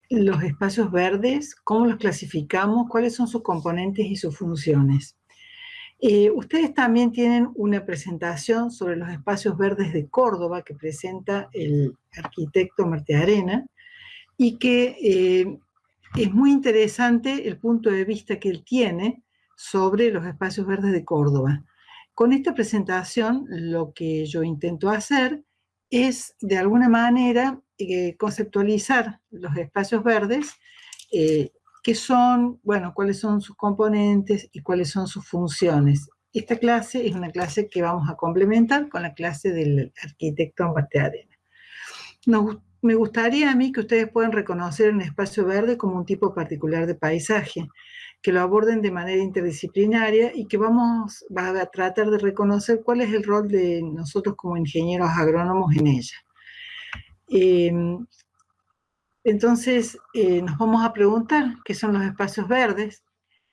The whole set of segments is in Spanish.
los espacios verdes, cómo los clasificamos, cuáles son sus componentes y sus funciones. Ustedes también tienen una presentación sobre los espacios verdes de Córdoba que presenta el arquitecto Martearena y que es muy interesante el punto de vista que él tiene sobre los espacios verdes de Córdoba. Con esta presentación lo que yo intento hacer es de alguna manera conceptualizar los espacios verdes, qué son, bueno, cuáles son sus componentes y cuáles son sus funciones. Esta clase es una clase que vamos a complementar con la clase del arquitecto Martearena. Me gustaría a mí que ustedes puedan reconocer un espacio verde como un tipo particular de paisaje, que lo aborden de manera interdisciplinaria y que vamos a tratar de reconocer cuál es el rol de nosotros como ingenieros agrónomos en ella. Entonces, nos vamos a preguntar qué son los espacios verdes,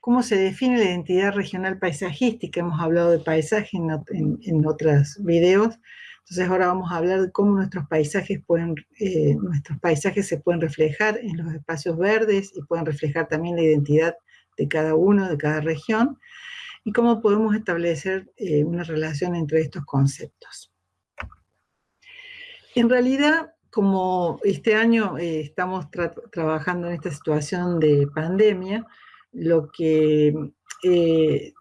cómo se define la identidad regional paisajística. Hemos hablado de paisaje en otros videos. Entonces ahora vamos a hablar de cómo nuestros paisajes se pueden reflejar en los espacios verdes y pueden reflejar también la identidad de cada uno, de cada región, y cómo podemos establecer una relación entre estos conceptos. En realidad, como este año estamos trabajando en esta situación de pandemia, lo que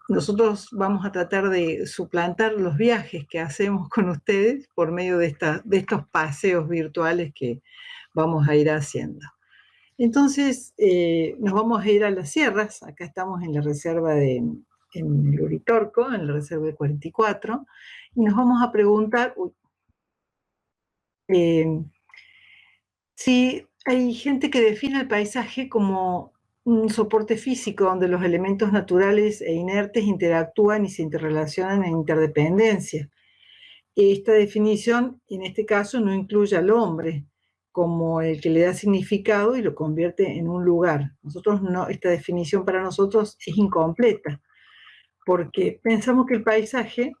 nosotros vamos a tratar de suplantar los viajes que hacemos con ustedes por medio de estos paseos virtuales que vamos a ir haciendo. Entonces, nos vamos a ir a las sierras. Acá estamos en la reserva en el Uritorco, en la reserva de 44, y nos vamos a preguntar si hay gente que define el paisaje como un soporte físico donde los elementos naturales e inertes interactúan y se interrelacionan en interdependencia. Esta definición, en este caso, no incluye al hombre como el que le da significado y lo convierte en un lugar. Esta definición para nosotros es incompleta, porque pensamos que el paisaje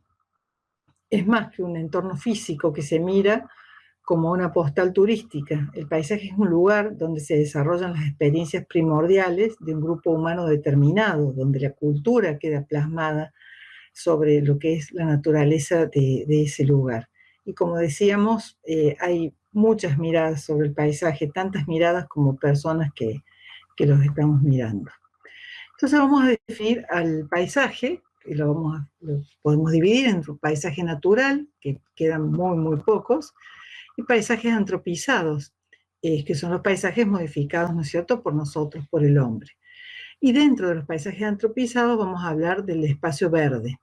es más que un entorno físico que se mira como una postal turística. El paisaje es un lugar donde se desarrollan las experiencias primordiales de un grupo humano determinado, donde la cultura queda plasmada sobre lo que es la naturaleza de ese lugar. Y como decíamos, hay muchas miradas sobre el paisaje, tantas miradas como personas que los estamos mirando. Entonces vamos a definir al paisaje, y lo podemos dividir en un paisaje natural, que quedan muy, muy pocos, y paisajes antropizados, que son los paisajes modificados, ¿no es cierto?, por nosotros, por el hombre. Y dentro de los paisajes antropizados vamos a hablar del espacio verde.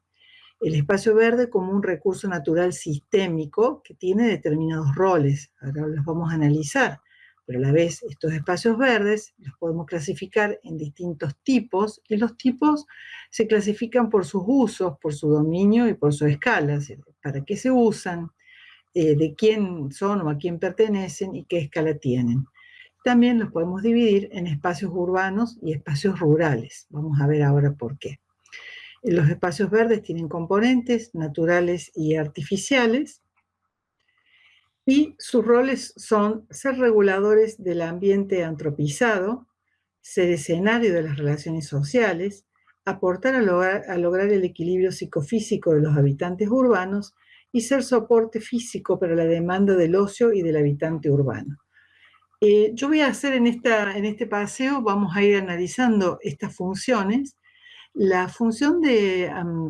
El espacio verde como un recurso natural sistémico que tiene determinados roles. Ahora los vamos a analizar. Pero a la vez estos espacios verdes los podemos clasificar en distintos tipos, y los tipos se clasifican por sus usos, por su dominio y por su escala. ¿Para qué se usan? De quién son o a quién pertenecen y qué escala tienen. También los podemos dividir en espacios urbanos y espacios rurales. Vamos a ver ahora por qué. Los espacios verdes tienen componentes naturales y artificiales, y sus roles son ser reguladores del ambiente antropizado, ser escenario de las relaciones sociales, aportar a lograr el equilibrio psicofísico de los habitantes urbanos y ser soporte físico para la demanda del ocio y del habitante urbano. Yo voy a hacer en este paseo, vamos a ir analizando estas funciones. La función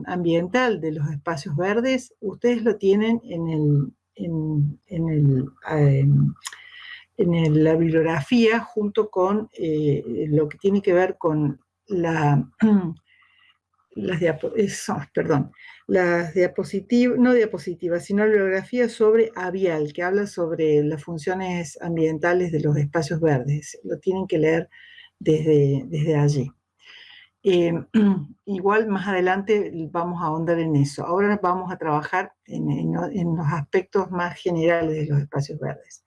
ambiental de los espacios verdes, ustedes lo tienen en la bibliografía junto con lo que tiene que ver con las diapositivas, no diapositivas, sino la bibliografía sobre Avial, que habla sobre las funciones ambientales de los espacios verdes. Lo tienen que leer desde allí. Igual más adelante vamos a ahondar en eso. Ahora vamos a trabajar en los aspectos más generales de los espacios verdes.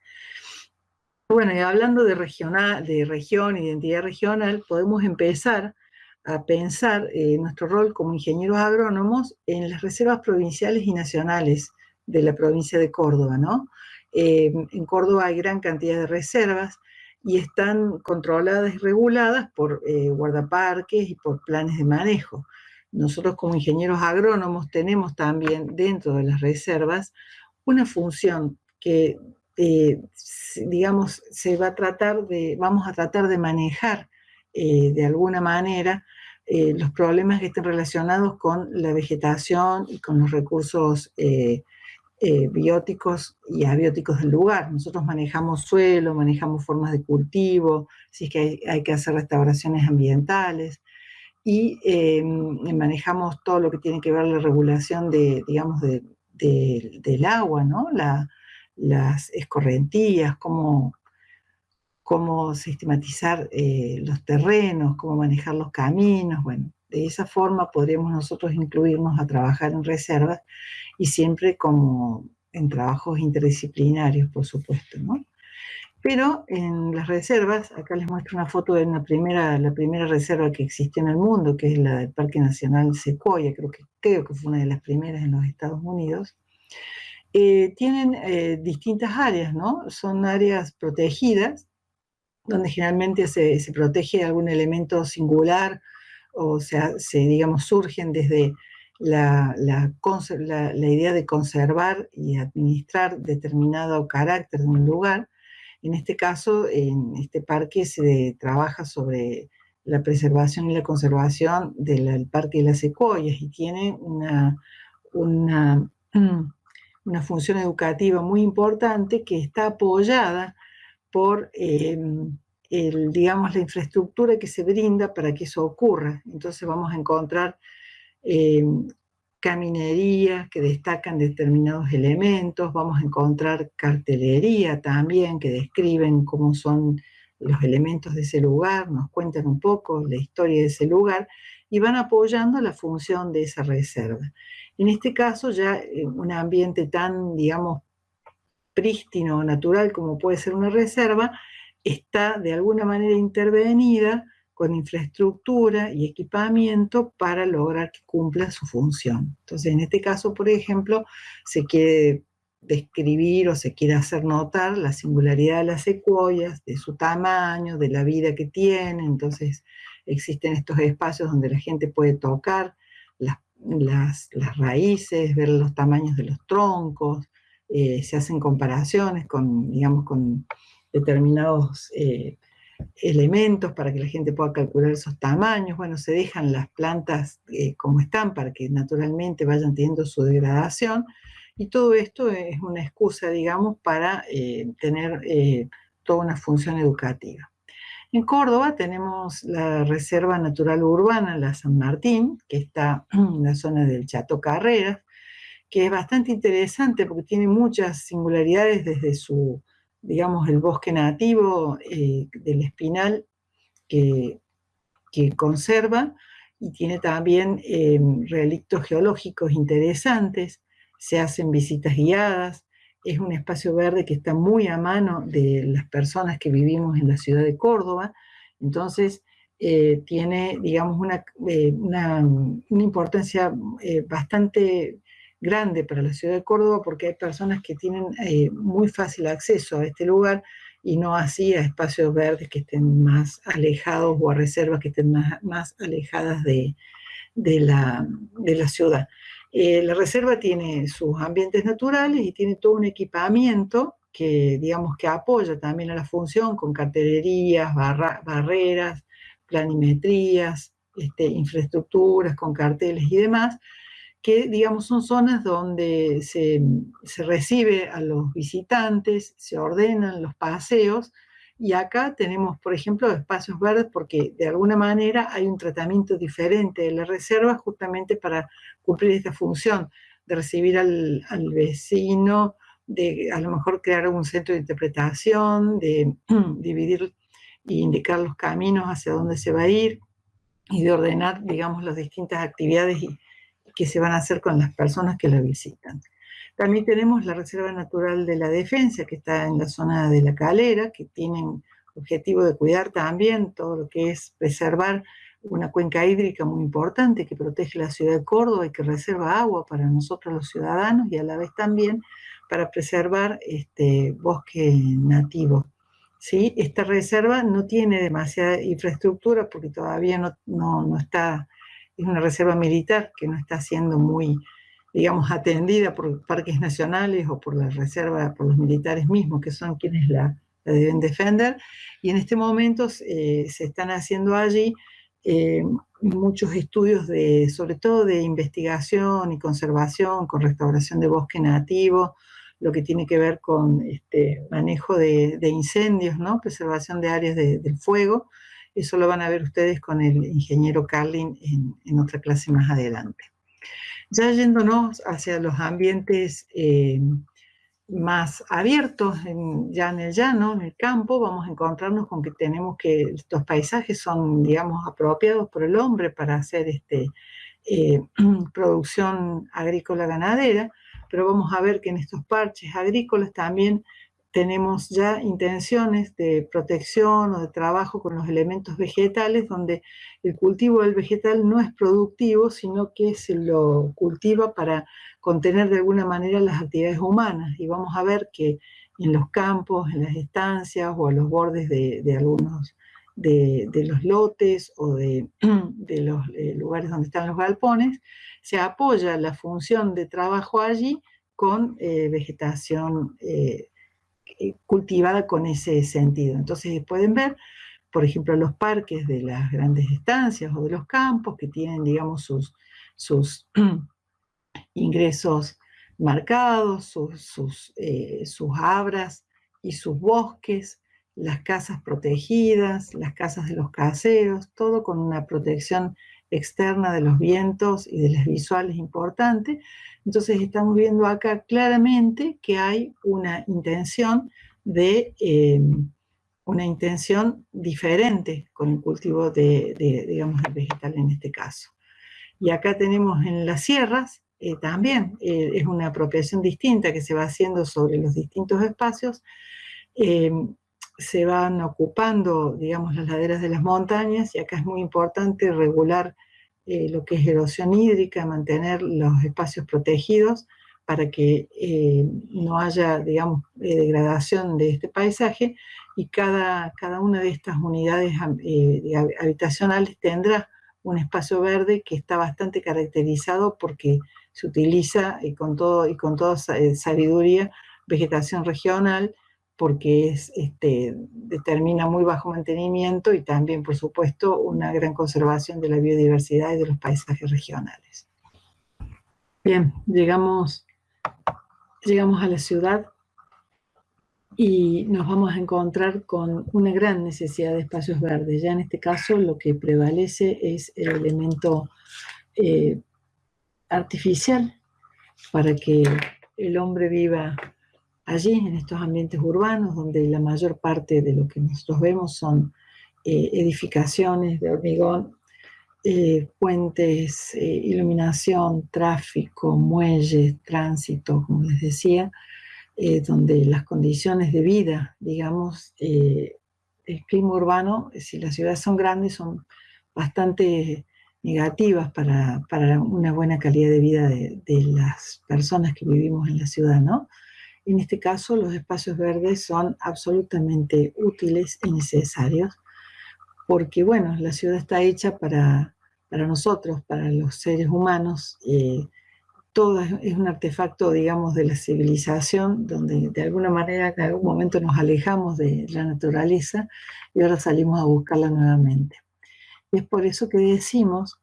Bueno, y hablando de región, identidad regional, podemos empezar a pensar nuestro rol como ingenieros agrónomos en las reservas provinciales y nacionales de la provincia de Córdoba, ¿no? En Córdoba hay gran cantidad de reservas y están controladas y reguladas por guardaparques y por planes de manejo. Nosotros como ingenieros agrónomos tenemos también dentro de las reservas una función que, digamos, vamos a tratar de manejar de alguna manera los problemas que estén relacionados con la vegetación y con los recursos bióticos y abióticos del lugar. Nosotros manejamos suelo, manejamos formas de cultivo, si es que hay que hacer restauraciones ambientales, y manejamos todo lo que tiene que ver la regulación de, digamos, del agua, ¿no? Las escorrentías, cómo sistematizar los terrenos, cómo manejar los caminos. Bueno, de esa forma podríamos nosotros incluirnos a trabajar en reservas y siempre como en trabajos interdisciplinarios, por supuesto, ¿no? Pero en las reservas, acá les muestro una foto de la primera reserva que existe en el mundo, que es la del Parque Nacional Sequoia, creo que fue una de las primeras en los Estados Unidos. Tienen distintas áreas, ¿no? Son áreas protegidas, donde generalmente se protege algún elemento singular, o sea, digamos, surgen desde la idea de conservar y administrar determinado carácter de un lugar. En este caso, en este parque se trabaja sobre la preservación y la conservación del Parque de las Secuoyas y tiene una, una función educativa muy importante que está apoyada por digamos, la infraestructura que se brinda para que eso ocurra. Entonces vamos a encontrar eh, caminerías que destacan determinados elementos, vamos a encontrar cartelería también que describen cómo son los elementos de ese lugar, nos cuentan un poco la historia de ese lugar y van apoyando la función de esa reserva. En este caso ya un ambiente tan, digamos, prístino, natural como puede ser una reserva, está de alguna manera intervenida con infraestructura y equipamiento para lograr que cumpla su función. Entonces, en este caso, por ejemplo, se quiere describir o se quiere hacer notar la singularidad de las secuoyas, de su tamaño, de la vida que tienen. Entonces, existen estos espacios donde la gente puede tocar las raíces, ver los tamaños de los troncos, se hacen comparaciones con, digamos, con determinados elementos para que la gente pueda calcular esos tamaños. Bueno, se dejan las plantas como están para que naturalmente vayan teniendo su degradación y todo esto es una excusa, digamos, para tener toda una función educativa. En Córdoba tenemos la Reserva Natural Urbana, la San Martín, que está en la zona del Chato Carreras, que es bastante interesante porque tiene muchas singularidades desde su, digamos, el bosque nativo del espinal que, que conserva y tiene también relictos geológicos interesantes, se hacen visitas guiadas, es un espacio verde que está muy a mano de las personas que vivimos en la ciudad de Córdoba, entonces tiene, digamos, una importancia bastante grande para la ciudad de Córdoba porque hay personas que tienen muy fácil acceso a este lugar y no así a espacios verdes que estén más alejados o a reservas que estén más alejadas de la ciudad. La reserva tiene sus ambientes naturales y tiene todo un equipamiento que, digamos, que apoya también a la función con cartelerías, barreras, planimetrías, infraestructuras con carteles y demás, que, digamos, son zonas donde se recibe a los visitantes, se ordenan los paseos, y acá tenemos, por ejemplo, espacios verdes porque de alguna manera hay un tratamiento diferente de la reserva justamente para cumplir esta función de recibir al vecino, de a lo mejor crear un centro de interpretación, de dividir e indicar los caminos hacia dónde se va a ir y de ordenar, digamos, las distintas actividades que se van a hacer con las personas que la visitan. También tenemos la Reserva Natural de la Defensa, que está en la zona de La Calera, que tienen objetivo de cuidar también todo lo que es preservar una cuenca hídrica muy importante que protege la ciudad de Córdoba y que reserva agua para nosotros los ciudadanos y a la vez también para preservar bosque nativo ¿sí? Esta reserva no tiene demasiada infraestructura porque todavía no está, es una reserva militar que no está siendo muy, digamos, atendida por parques nacionales o por la reserva, por los militares mismos, que son quienes la deben defender, y en este momento se están haciendo allí muchos estudios sobre todo de investigación y conservación, con restauración de bosque nativo, lo que tiene que ver con manejo de incendios, ¿no? Preservación de áreas del fuego. Eso lo van a ver ustedes con el ingeniero Carlin en otra clase más adelante. Ya yéndonos hacia los ambientes más abiertos, ya en el llano, en el campo, vamos a encontrarnos con que tenemos que estos paisajes son, digamos, apropiados por el hombre para hacer producción agrícola ganadera, pero vamos a ver que en estos parches agrícolas también tenemos ya intenciones de protección o de trabajo con los elementos vegetales, donde el cultivo del vegetal no es productivo, sino que se lo cultiva para contener de alguna manera las actividades humanas. Y vamos a ver que en los campos, en las estancias o a los bordes de algunos de los lotes o de los lugares donde están los galpones, se apoya la función de trabajo allí con vegetación cultivada con ese sentido. Entonces pueden ver, por ejemplo, los parques de las grandes estancias o de los campos que tienen, digamos, sus ingresos marcados, sus abras y sus bosques, las casas protegidas, las casas de los caseros, todo con una protección externa de los vientos y de las visuales importante. Entonces estamos viendo acá claramente que hay una intención una intención diferente con el cultivo digamos, del vegetal en este caso. Y acá tenemos en las sierras, también es una apropiación distinta que se va haciendo sobre los distintos espacios. Se van ocupando, digamos, las laderas de las montañas, y acá es muy importante regular lo que es erosión hídrica, mantener los espacios protegidos para que no haya, digamos, degradación de este paisaje, y cada una de estas unidades habitacionales tendrá un espacio verde que está bastante caracterizado porque se utiliza con toda sabiduría vegetación regional, porque determina muy bajo mantenimiento y también, por supuesto, una gran conservación de la biodiversidad y de los paisajes regionales. Bien, llegamos a la ciudad y nos vamos a encontrar con una gran necesidad de espacios verdes. Ya en este caso lo que prevalece es el elemento artificial para que el hombre viva allí, en estos ambientes urbanos, donde la mayor parte de lo que nosotros vemos son edificaciones de hormigón, puentes, iluminación, tráfico, muelles, tránsito, como les decía, donde las condiciones de vida, digamos, el clima urbano, si las ciudades son grandes, son bastante negativas para una buena calidad de vida de las personas que vivimos en la ciudad, ¿no? En este caso, los espacios verdes son absolutamente útiles y necesarios, porque, bueno, la ciudad está hecha para nosotros, para los seres humanos. Todo es un artefacto, digamos, de la civilización, donde de alguna manera en algún momento nos alejamos de la naturaleza y ahora salimos a buscarla nuevamente. Y es por eso que decimos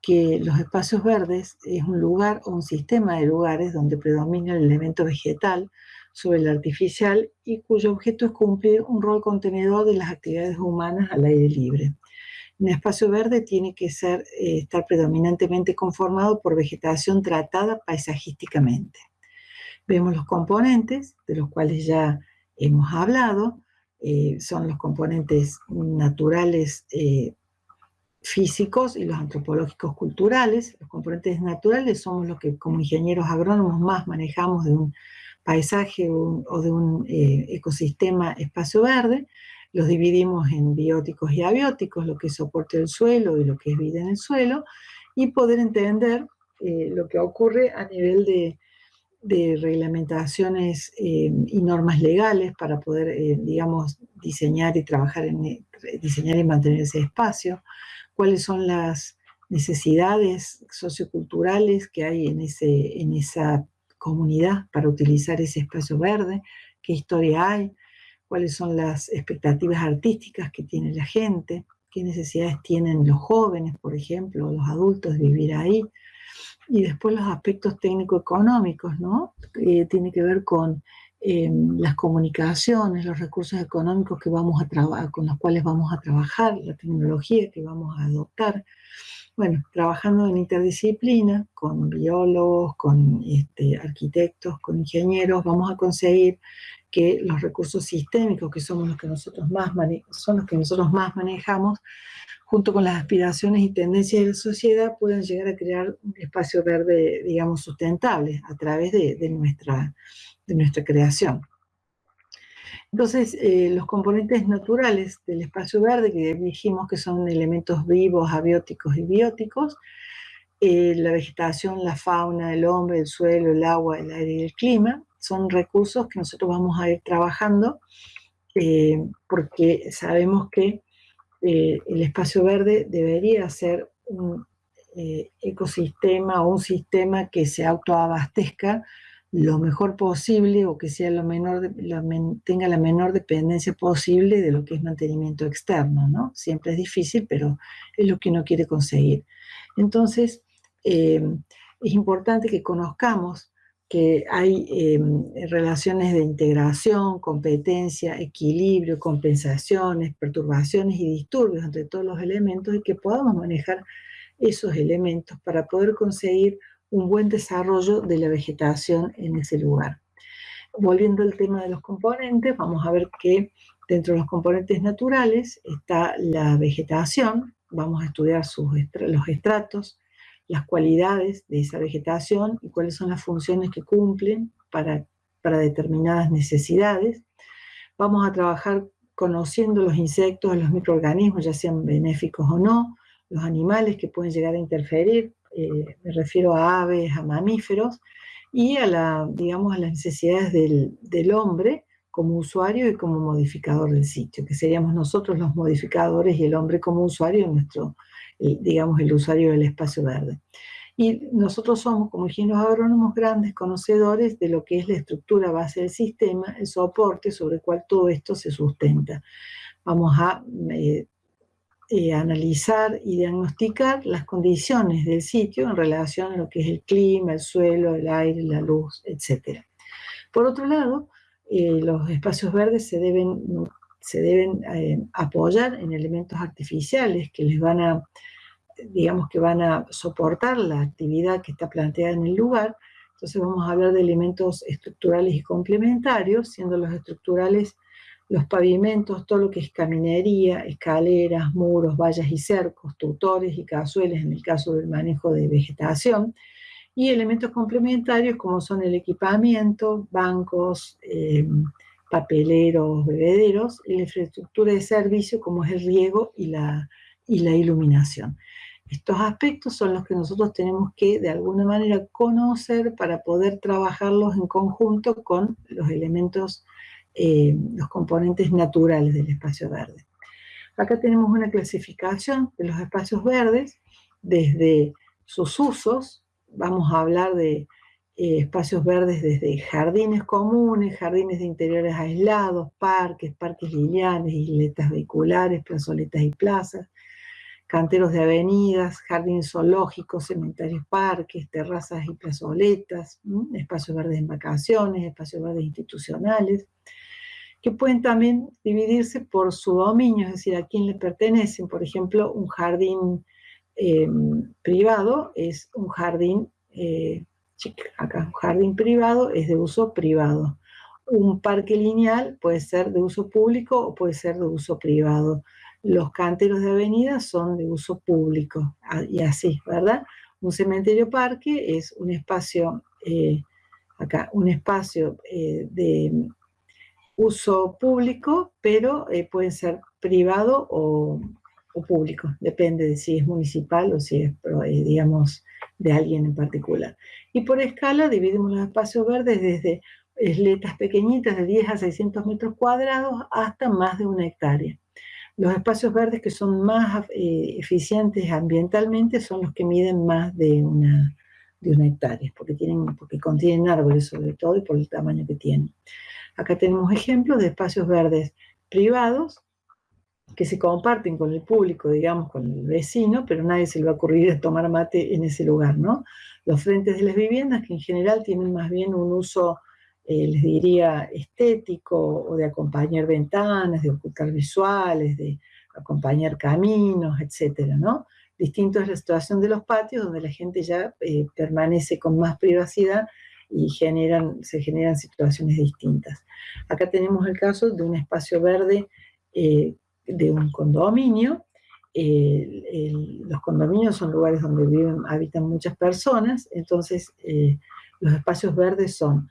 que los espacios verdes es un lugar o un sistema de lugares donde predomina el elemento vegetal sobre el artificial y cuyo objeto es cumplir un rol contenedor de las actividades humanas al aire libre. Un espacio verde tiene que estar predominantemente conformado por vegetación tratada paisajísticamente. Vemos los componentes, de los cuales ya hemos hablado, son los componentes naturales físicos y los antropológicos culturales. Los componentes naturales somos los que como ingenieros agrónomos más manejamos de un paisaje o de un ecosistema espacio verde. Los dividimos en bióticos y abióticos, lo que es soporte del suelo y lo que es vida en el suelo, y poder entender lo que ocurre a nivel de reglamentaciones y normas legales para poder, digamos, diseñar y trabajar diseñar y mantener ese espacio, cuáles son las necesidades socioculturales que hay en esa comunidad para utilizar ese espacio verde, qué historia hay, cuáles son las expectativas artísticas que tiene la gente, qué necesidades tienen los jóvenes, por ejemplo, o los adultos de vivir ahí, y después los aspectos técnico-económicos, ¿no? Tiene que ver con las comunicaciones, los recursos económicos que vamos a con los cuales vamos a trabajar, la tecnología que vamos a adoptar. Bueno, trabajando en interdisciplina, con biólogos, con arquitectos, con ingenieros, vamos a conseguir que los recursos sistémicos, que somos los que nosotros son los que nosotros más manejamos, junto con las aspiraciones y tendencias de la sociedad, puedan llegar a crear un espacio verde, digamos, sustentable a través de nuestra creación. Entonces, los componentes naturales del espacio verde, que dijimos que son elementos vivos, abióticos y bióticos, la vegetación, la fauna, el hombre, el suelo, el agua, el aire y el clima, son recursos que nosotros vamos a ir trabajando porque sabemos que el espacio verde debería ser un ecosistema o un sistema que se autoabastezca lo mejor posible o que sea tenga la menor dependencia posible de lo que es mantenimiento externo, ¿no? Siempre es difícil, pero es lo que uno quiere conseguir. Entonces, es importante que conozcamos que hay relaciones de integración, competencia, equilibrio, compensaciones, perturbaciones y disturbios entre todos los elementos y que podamos manejar esos elementos para poder conseguir un buen desarrollo de la vegetación en ese lugar. Volviendo al tema de los componentes, vamos a ver que dentro de los componentes naturales está la vegetación, vamos a estudiar los estratos, las cualidades de esa vegetación y cuáles son las funciones que cumplen para determinadas necesidades. Vamos a trabajar conociendo los insectos, los microorganismos, ya sean benéficos o no, los animales que pueden llegar a interferir, me refiero a aves, a mamíferos, y digamos, a las necesidades del hombre como usuario y como modificador del sitio, que seríamos nosotros los modificadores y el hombre como usuario, digamos, el usuario del espacio verde. Y nosotros somos, como ingenieros agrónomos, grandes conocedores de lo que es la estructura base del sistema, el soporte sobre el cual todo esto se sustenta. Vamos a analizar y diagnosticar las condiciones del sitio en relación a lo que es el clima, el suelo, el aire, la luz, etc. Por otro lado, los espacios verdes se deben apoyar en elementos artificiales que les van a, digamos, que van a soportar la actividad que está planteada en el lugar. Entonces vamos a hablar de elementos estructurales y complementarios, siendo los estructurales los pavimentos, todo lo que es caminería, escaleras, muros, vallas y cercos, tutores y cazuelas en el caso del manejo de vegetación, y elementos complementarios como son el equipamiento, bancos, papeleros, bebederos, y la infraestructura de servicio como es el riego y la iluminación. Estos aspectos son los que nosotros tenemos que de alguna manera conocer para poder trabajarlos en conjunto con los elementos, los componentes naturales del espacio verde. Acá tenemos una clasificación de los espacios verdes desde sus usos. Vamos a hablar de espacios verdes desde jardines comunes, jardines de interiores aislados, parques lineales, isletas vehiculares, plazoletas y plazas, canteros de avenidas, jardines zoológicos, cementerios, parques, terrazas y plazoletas, espacios verdes en vacaciones, espacios verdes institucionales, que pueden también dividirse por su dominio, es decir, a quién le pertenecen. Por ejemplo, un jardín privado es un jardín, acá un jardín privado es de uso privado. Un parque lineal puede ser de uso público o puede ser de uso privado. Los canteros de avenida son de uso público, y así, ¿verdad? Un cementerio parque es un espacio, acá, un espacio de uso público, pero puede ser privado o público, depende de si es municipal o si es, digamos, de alguien en particular. Y por escala dividimos los espacios verdes desde isletas pequeñitas de 10 a 600 metros cuadrados hasta más de 1 hectárea. Los espacios verdes que son más eficientes ambientalmente son los que miden más de una hectárea, porque contienen árboles sobre todo y por el tamaño que tienen. Acá tenemos ejemplos de espacios verdes privados que se comparten con el público, digamos, con el vecino, pero nadie se le va a ocurrir tomar mate en ese lugar, ¿no? Los frentes de las viviendas, que en general tienen más bien un uso, les diría, estético, o de acompañar ventanas, de ocultar visuales, de acompañar caminos, etcétera, ¿no? Distinto es la situación de los patios, donde la gente ya permanece con más privacidad y se generan situaciones distintas. Acá tenemos el caso de un espacio verde de un condominio. Los condominios son lugares donde habitan muchas personas, entonces los espacios verdes son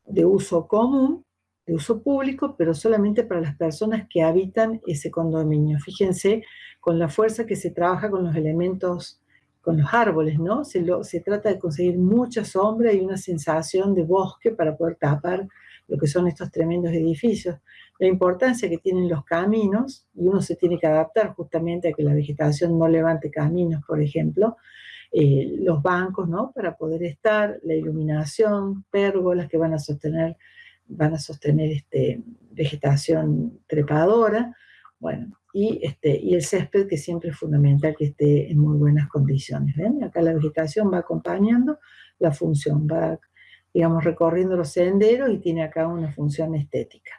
de uso común, de uso público, pero solamente para las personas que habitan ese condominio. Fíjense con la fuerza que se trabaja con los elementos, con los árboles, ¿no? Se trata de conseguir mucha sombra y una sensación de bosque para poder tapar lo que son estos tremendos edificios. La importancia que tienen los caminos, y uno se tiene que adaptar justamente a que la vegetación no levante caminos, por ejemplo, los bancos, ¿no? Para poder estar, la iluminación, pérgolas que van a sostener vegetación trepadora, bueno, y el césped, que siempre es fundamental que esté en muy buenas condiciones. ¿Ven? Acá la vegetación va acompañando la función, va, digamos, recorriendo los senderos y tiene acá una función estética.